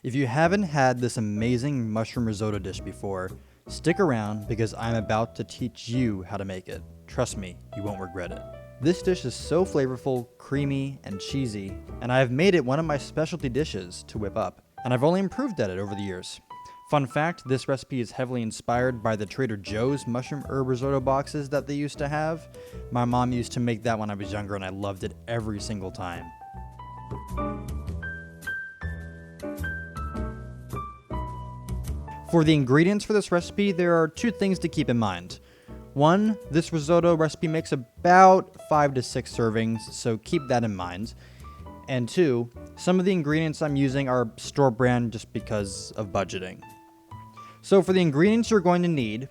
If you haven't had this amazing mushroom risotto dish before, stick around because I'm about to teach you how to make it. Trust me, you won't regret it. This dish is so flavorful, creamy, and cheesy, and I have made it one of my specialty dishes to whip up, and I've only improved at it over the years. Fun fact, this recipe is heavily inspired by the Trader Joe's mushroom herb risotto boxes that they used to have. My mom used to make that when I was younger and I loved it every single time. For the ingredients for this recipe, there are two things to keep in mind. One, this risotto recipe makes about 5 to 6 servings, so keep that in mind. And two, some of the ingredients I'm using are store brand just because of budgeting. So for the ingredients you're going to need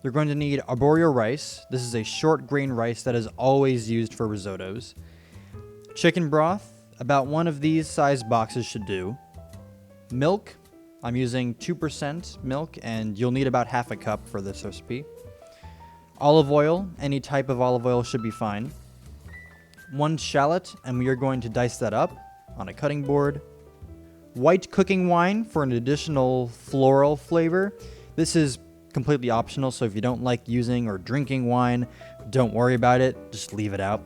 arborio rice. This is a short grain rice that is always used for risottos. Chicken broth, about one of these size boxes should do. Milk, I'm using 2% milk, and you'll need about half a cup for this recipe. Olive oil, any type of olive oil should be fine. 1 shallot, and we are going to dice that up on a cutting board. White cooking wine for an additional floral flavor. This is completely optional, so if you don't like using or drinking wine, don't worry about it, just leave it out.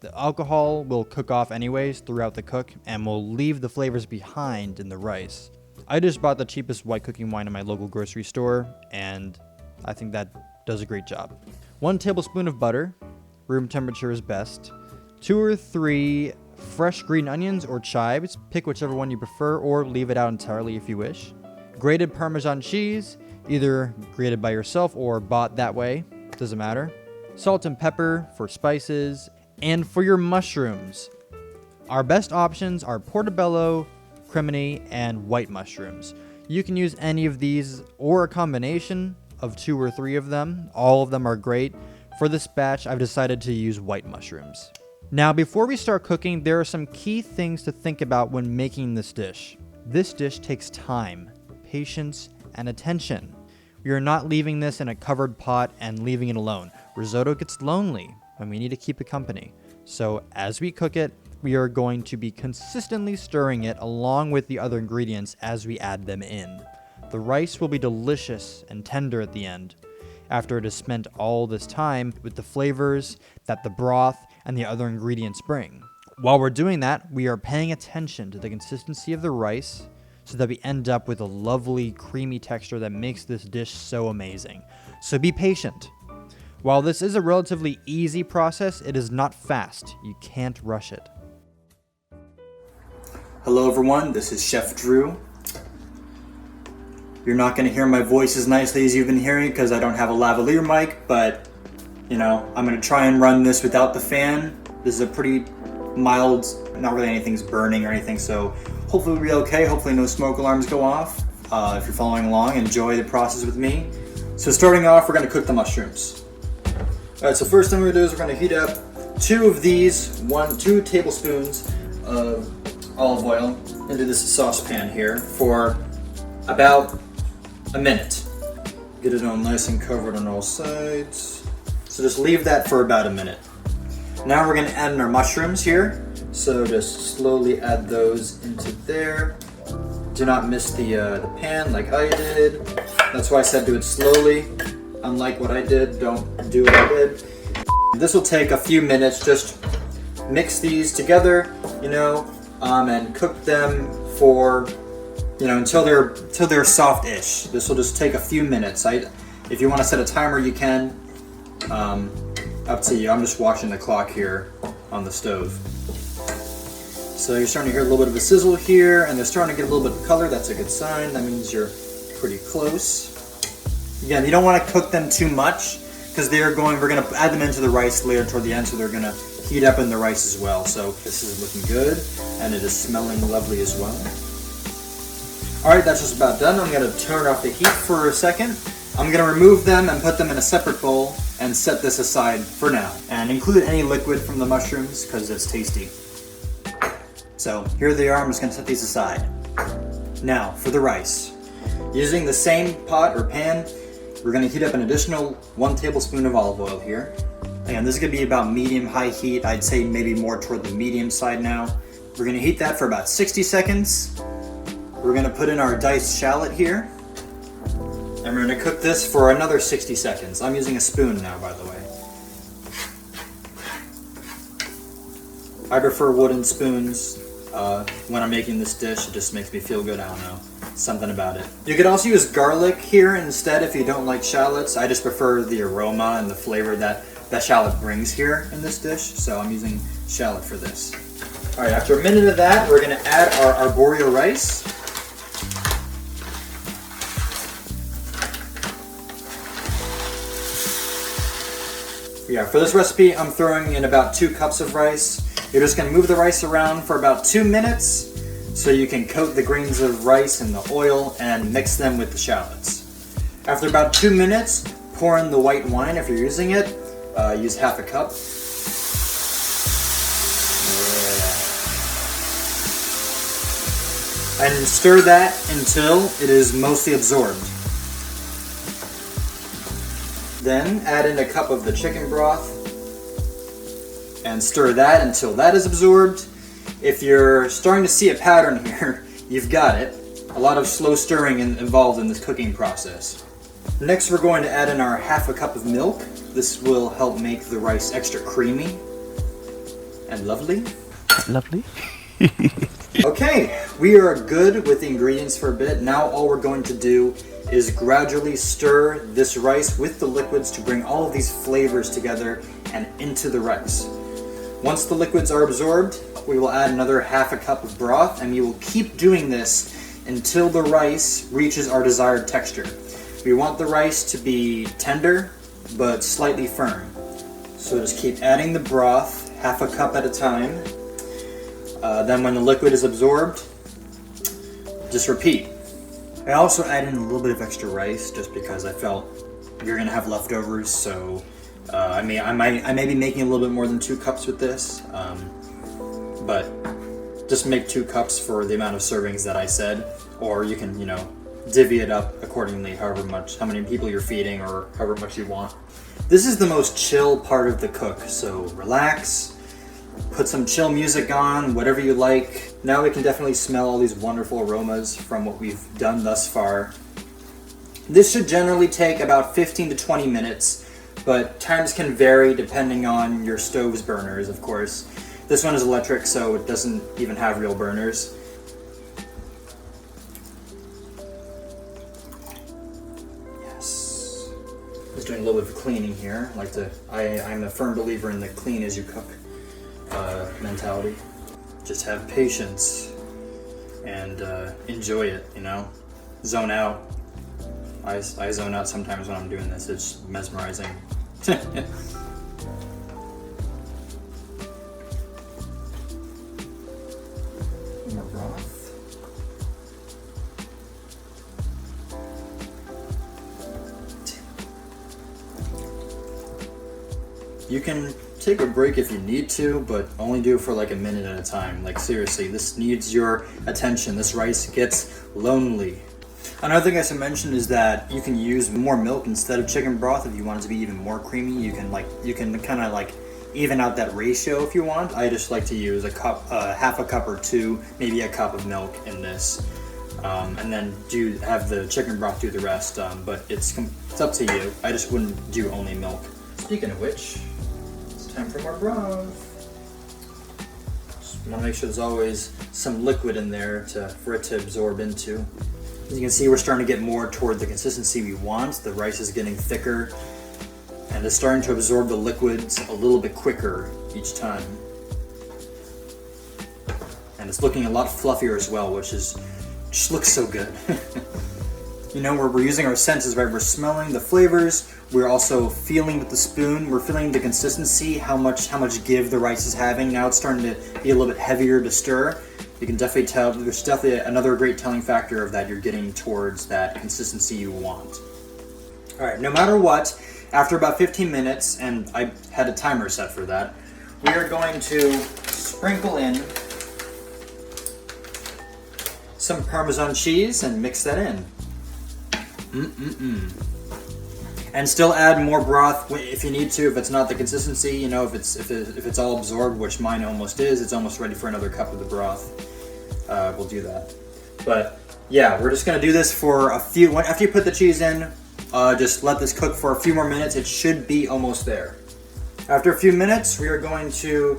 The alcohol will cook off anyways throughout the cook, and will leave the flavors behind in the rice. I just bought the cheapest white cooking wine in my local grocery store, and I think that does a great job. 1 tablespoon of butter, room temperature is best. 2 or 3 fresh green onions or chives, pick whichever one you prefer or leave it out entirely if you wish. Grated parmesan cheese, either grated by yourself or bought that way, doesn't matter. Salt and pepper for spices, and for your mushrooms. Our best options are Portabello, Cremini, and white mushrooms. You can use any of these or a combination of 2 or 3 of them. All of them are great. For this batch, I've decided to use white mushrooms. Now, before we start cooking, there are some key things to think about when making this dish. This dish takes time, patience, and attention. We are not leaving this in a covered pot and leaving it alone. Risotto gets lonely, and we need to keep it company. So as we cook it, we are going to be consistently stirring it along with the other ingredients as we add them in. The rice will be delicious and tender at the end, after it has spent all this time with the flavors that the broth and the other ingredients bring. While we're doing that, we are paying attention to the consistency of the rice so that we end up with a lovely creamy texture that makes this dish so amazing. So be patient. While this is a relatively easy process, it is not fast. You can't rush it. Hello everyone, this is Chef Drew. You're not going to hear my voice as nicely as you've been hearing because I don't have a lavalier mic, but I'm going to try and run this without the fan. This is a pretty mild, not really anything's burning or anything, so hopefully we'll be okay. Hopefully no smoke alarms go off. If you're following along, enjoy the process with me. So starting off, we're going to cook the mushrooms. Alright, so first thing we're going to do is we're going to heat up 2 of these, 2 tablespoons of olive oil into this saucepan here for about a minute. Get it all nice and covered on all sides. So just leave that for about a minute. Now we're going to add in our mushrooms here. So just slowly add those into there. Do not miss the pan like I did. That's why I said do it slowly. Unlike what I did, don't do what I did. This will take a few minutes. Just mix these together, and cook them for until they're soft-ish. This will just take a few minutes. If you want to set a timer, you can. Up to you. I'm just watching the clock here on the stove. So you're starting to hear a little bit of a sizzle here, and they're starting to get a little bit of color. That's a good sign. That means you're pretty close. Again, you don't want to cook them too much because we're going to add them into the rice later toward the end, so they're going to heat up in the rice as well. So this is looking good, and it is smelling lovely as well. Alright, that's just about done. I'm going to turn off the heat for a second. I'm going to remove them and put them in a separate bowl and set this aside for now. And include any liquid from the mushrooms because it's tasty. So here they are. I'm just going to set these aside. Now for the rice. Using the same pot or pan, we're going to heat up an additional 1 tablespoon of olive oil here. Again, this is going to be about medium-high heat. I'd say maybe more toward the medium side now. We're going to heat that for about 60 seconds. We're gonna put in our diced shallot here. And we're gonna cook this for another 60 seconds. I'm using a spoon now, by the way. I prefer wooden spoons when I'm making this dish. It just makes me feel good, I don't know. Something about it. You could also use garlic here instead if you don't like shallots. I just prefer the aroma and the flavor that shallot brings here in this dish, so I'm using shallot for this. All right, after a minute of that, we're gonna add our arborio rice. Yeah, for this recipe, I'm throwing in about 2 cups of rice. You're just gonna move the rice around for about 2 minutes so you can coat the grains of rice in the oil and mix them with the shallots. Have about 2 minutes, pour in the white wine if you're using it. Use half a cup. Yeah. And stir that until it is mostly absorbed. Then add in a cup of the chicken broth and stir that until that is absorbed. If you're starting to see a pattern here, you've got it. A lot of slow stirring involved in this cooking process. Next, we're going to add in our half a cup of milk. This will help make the rice extra creamy and lovely. Lovely. Okay, we are good with the ingredients for a bit. Now all we're going to do is gradually stir this rice with the liquids to bring all of these flavors together and into the rice. Once the liquids are absorbed, we will add another half a cup of broth, and we will keep doing this until the rice reaches our desired texture. We want the rice to be tender, but slightly firm. So just keep adding the broth, half a cup at a time. Then when the liquid is absorbed, just repeat. I also added in a little bit of extra rice just because I felt you're gonna have leftovers, so I may be making a little bit more than 2 cups with this, but just make 2 cups for the amount of servings that I said, or you can, divvy it up accordingly, how many people you're feeding or however much you want. This is the most chill part of the cook, so relax, put some chill music on, whatever you like. Now we can definitely smell all these wonderful aromas from what we've done thus far. This should generally take about 15 to 20 minutes, but times can vary depending on your stove's burners, of course. This one is electric, so it doesn't even have real burners. Yes. Just doing a little bit of cleaning here. I'm a firm believer in the clean as you cook mentality. Just have patience and enjoy it, Zone out. I zone out sometimes when I'm doing this. It's mesmerizing. More broth. You can take a break if you need to, but only do it for like a minute at a time. Like seriously, this needs your attention. This rice gets lonely. Another thing I should mention is that you can use more milk instead of chicken broth if you want it to be even more creamy. You can kind of like even out that ratio if you want. I just like to use a cup, half a cup or 2, maybe a cup of milk in this, and then have the chicken broth do the rest. But it's up to you. I just wouldn't do only milk. Speaking of which, it's time for more broth. Just want to make sure there's always some liquid in there for it to absorb into. As you can see, we're starting to get more toward the consistency we want. The rice is getting thicker, and it's starting to absorb the liquids a little bit quicker each time. And it's looking a lot fluffier as well, which just looks so good. We're using our senses, right? We're smelling the flavors. We're also feeling with the spoon. We're feeling the consistency, how much give the rice is having. Now it's starting to be a little bit heavier to stir. You can definitely tell, there's definitely another great telling factor of that you're getting towards that consistency you want. All right, no matter what, after about 15 minutes, and I had a timer set for that, we are going to sprinkle in some Parmesan cheese and mix that in. And still add more broth if you need to, if it's not the consistency, if it's all absorbed, which mine almost is, it's almost ready for another cup of the broth. We'll do that. But yeah, we're just gonna do this for after you put the cheese in, just let this cook for a few more minutes. It should be almost there. After a few minutes, we are going to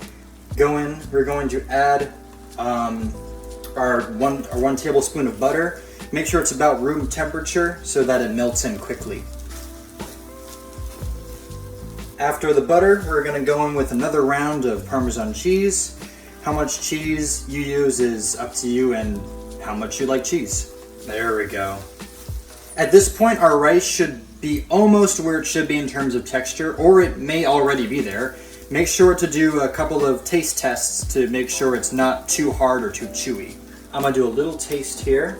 add our one tablespoon of butter. Make sure it's about room temperature so that it melts in quickly. After the butter, we're going to go in with another round of Parmesan cheese. How much cheese you use is up to you and how much you like cheese. There we go. At this point, our rice should be almost where it should be in terms of texture, or it may already be there. Make sure to do a couple of taste tests to make sure it's not too hard or too chewy. I'm going to do a little taste here.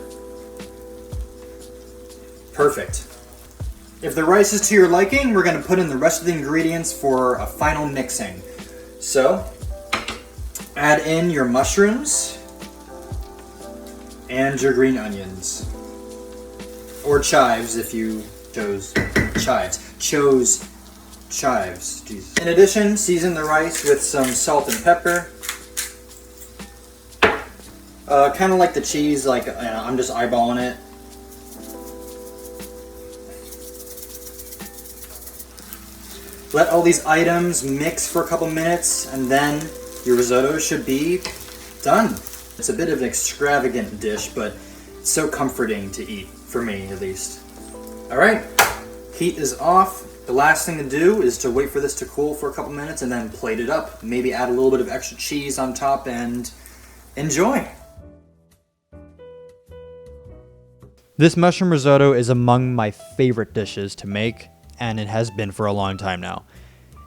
Perfect. If the rice is to your liking, we're going to put in the rest of the ingredients for a final mixing. So, add in your mushrooms and your green onions. Or chives if you chose chives. Jesus. In addition, season the rice with some salt and pepper. Kind of like the cheese, like I'm just eyeballing it. Let all these items mix for a couple minutes, and then your risotto should be done. It's a bit of an extravagant dish, but it's so comforting to eat, for me at least. All right, heat is off. The last thing to do is to wait for this to cool for a couple minutes and then plate it up. Maybe add a little bit of extra cheese on top and enjoy. This mushroom risotto is among my favorite dishes to make, and it has been for a long time now.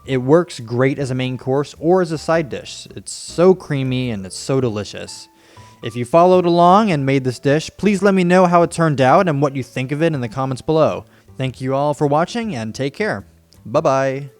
It works great as a main course or as a side dish. It's so creamy and it's so delicious. If you followed along and made this dish, please let me know how it turned out and what you think of it in the comments below. Thank you all for watching and take care. Bye-bye.